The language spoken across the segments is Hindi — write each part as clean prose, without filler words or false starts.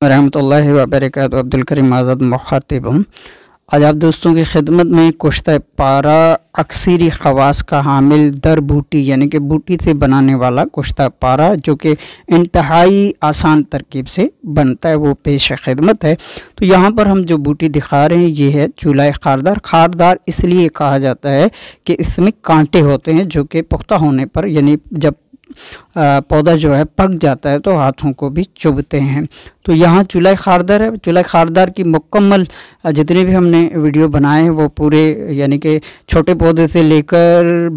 रहमतुल्लाहि व बरकातहू। अब्दुल करीम आज़ाद मुखातिब हूँ। आज आप दोस्तों की खिदमत में कुश्ता पारा अक्सरी ख़वास का हामिल दर बूटी यानी कि बूटी से बनाने वाला कुश्ता पारा जो कि इंतहाई आसान तरकीब से बनता है वो पेश खिदमत है। तो यहाँ पर हम जो बूटी दिखा रहे हैं ये है चूल्हा खारदार। खारदार इसलिए कहा जाता है कि इसमें कांटे होते हैं जो कि पुख्ता होने पर यानी जब पौधा जो है पक जाता है तो हाथों को भी चुभते हैं। तो यहाँ चूल्हा खारदार है। चूल्हा खारदार की मुकम्मल जितने भी हमने वीडियो बनाए हैं वो पूरे यानी कि छोटे पौधे से लेकर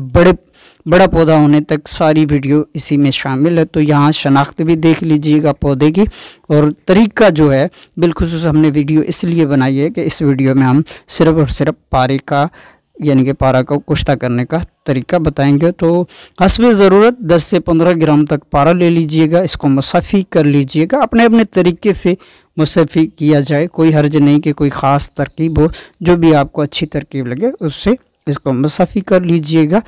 बड़ा पौधा होने तक सारी वीडियो इसी में शामिल है। तो यहाँ शनाख्त भी देख लीजिएगा पौधे की, और तरीका जो है बिलखुसूस हमने वीडियो इसलिए बनाई है कि इस वीडियो में हम सिर्फ़ और सिर्फ पारे का यानी कि पारा को कुश्ता करने का तरीका बताएंगे। तो हस्बे ज़रूरत 10 से 15 ग्राम तक पारा ले लीजिएगा। इसको मुसफ़ी कर लीजिएगा, अपने अपने तरीके से मुसफ़ी किया जाए, कोई हर्ज नहीं कि कोई ख़ास तरकीब हो, जो भी आपको अच्छी तरकीब लगे उससे इसको मुसफ़ी कर लीजिएगा।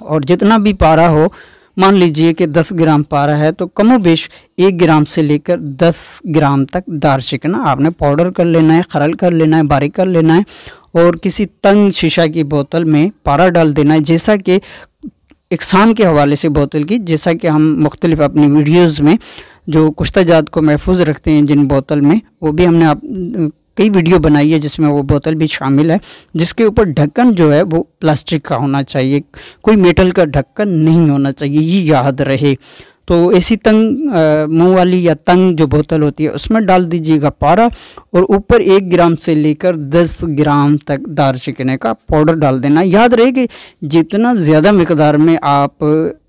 और जितना भी पारा हो, मान लीजिए कि 10 ग्राम पारा है तो कमोबेश 1 ग्राम से लेकर 10 ग्राम तक दारचिकना आपने पाउडर कर लेना है, खरल कर लेना है, बारीक कर लेना है, और किसी तंग शीशा की बोतल में पारा डाल देना है। जैसा कि इकसान के हवाले से बोतल की, जैसा कि हम मुख्तलिफ अपनी वीडियोज़ में जो कुश्ता जात को महफूज रखते हैं जिन बोतल में, वो भी हमने कई वीडियो बनाई है जिसमें वो बोतल भी शामिल है, जिसके ऊपर ढक्कन जो है वो प्लास्टिक का होना चाहिए, कोई मेटल का ढक्कन नहीं होना चाहिए, ये याद रहे। तो ऐसी तंग मुंह वाली या तंग जो बोतल होती है उसमें डाल दीजिएगा पारा, और ऊपर 1 ग्राम से लेकर 10 ग्राम तक दारचिकने का पाउडर डाल देना। याद रहे कि जितना ज़्यादा मिकदार में आप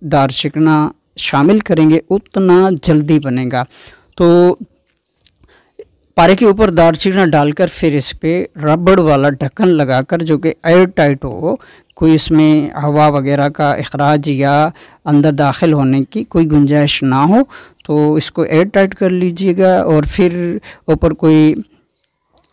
दारचिकना शामिल करेंगे उतना जल्दी बनेगा। तो पारे के ऊपर दारचिकना डालकर फिर इस पर रबड़ वाला ढक्कन लगाकर, जो कि एयर टाइट हो, कोई इसमें हवा वगैरह का इखराज या अंदर दाखिल होने की कोई गुंजाइश ना हो, तो इसको एयर टाइट कर लीजिएगा। और फिर ऊपर कोई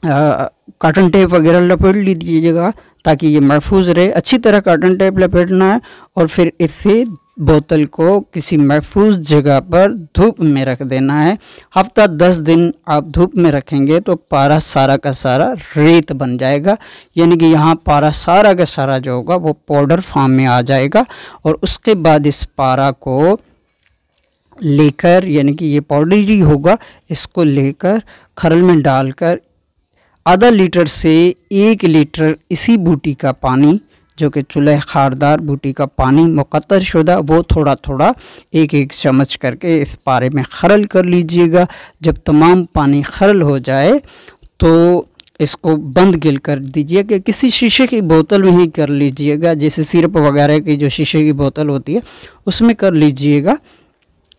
कॉटन टेप वगैरह लपेट लीजिएगा ताकि ये महफूज रहे। अच्छी तरह कॉटन टेप लपेटना है, और फिर इससे बोतल को किसी महफूज जगह पर धूप में रख देना है। हफ्ता 10 दिन आप धूप में रखेंगे तो पारा सारा का सारा रेत बन जाएगा, यानी कि यहाँ पारा सारा का सारा जो होगा वो पाउडर फॉर्म में आ जाएगा। और उसके बाद इस पारा को लेकर, यानी कि ये पाउडर ही होगा, इसको लेकर खरल में डालकर आधा लीटर से 1 लीटर इसी बूटी का पानी, जो कि चूल्हा खारदार बूटी का पानी मुक़त्तर शुदा, वो थोड़ा थोड़ा 1-1 चम्मच करके इस पारे में खरल कर लीजिएगा। जब तमाम पानी खरल हो जाए तो इसको बंद गिल कर दीजिए, कि किसी शीशे की बोतल में ही कर लीजिएगा, जैसे सिरप वगैरह की जो शीशे की बोतल होती है उसमें कर लीजिएगा।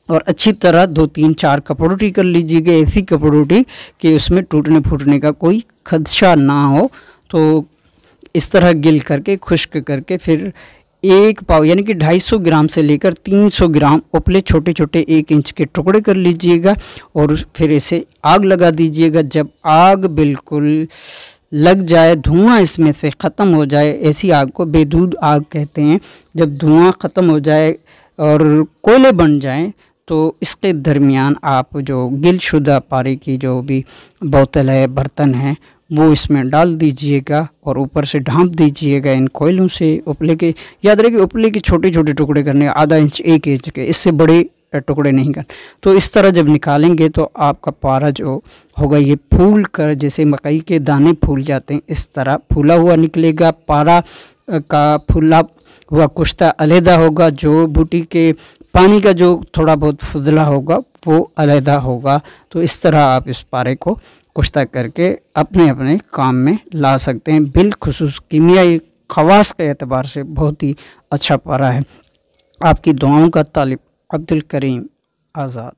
और अच्छी तरह 2-3-4 कपड़ोटी कर लीजिएगा, ऐसी कपड़ोटी कि उसमें टूटने फूटने का कोई खदशा ना हो। तो इस तरह गिल करके खुश्क करके फिर 1 पाव यानी कि 250 ग्राम से लेकर 300 ग्राम उपले छोटे छोटे 1 इंच के टुकड़े कर लीजिएगा, और फिर इसे आग लगा दीजिएगा। जब आग बिल्कुल लग जाए, धुआं इसमें से ख़त्म हो जाए, ऐसी आग को बेदूध आग कहते हैं, जब धुआं ख़त्म हो जाए और कोयले बन जाएं तो इसके दरमियान आप जो गिलशुदा पारे की जो भी बोतल है, बर्तन है, वो इसमें डाल दीजिएगा और ऊपर से ढांप दीजिएगा इन कोयलों से। उपले के याद रहे कि उपले के छोटे छोटे टुकड़े करने, आधा इंच 1 इंच के, इससे बड़े टुकड़े नहीं करने। तो इस तरह जब निकालेंगे तो आपका पारा जो होगा ये फूल कर, जैसे मकई के दाने फूल जाते हैं इस तरह फूला हुआ निकलेगा। पारा का फूला हुआ कुश्ता अलहदा होगा, जो बूटी के पानी का जो थोड़ा बहुत फुजला होगा वो अलहदा होगा। तो इस तरह आप इस पारे को कुश्ता करके अपने अपने काम में ला सकते हैं। बिलखुसूस कीमियाई खवास के एतबार से बहुत ही अच्छा पारा है। आपकी दुआओं का तालिब, अब्दुल करीम आज़ाद।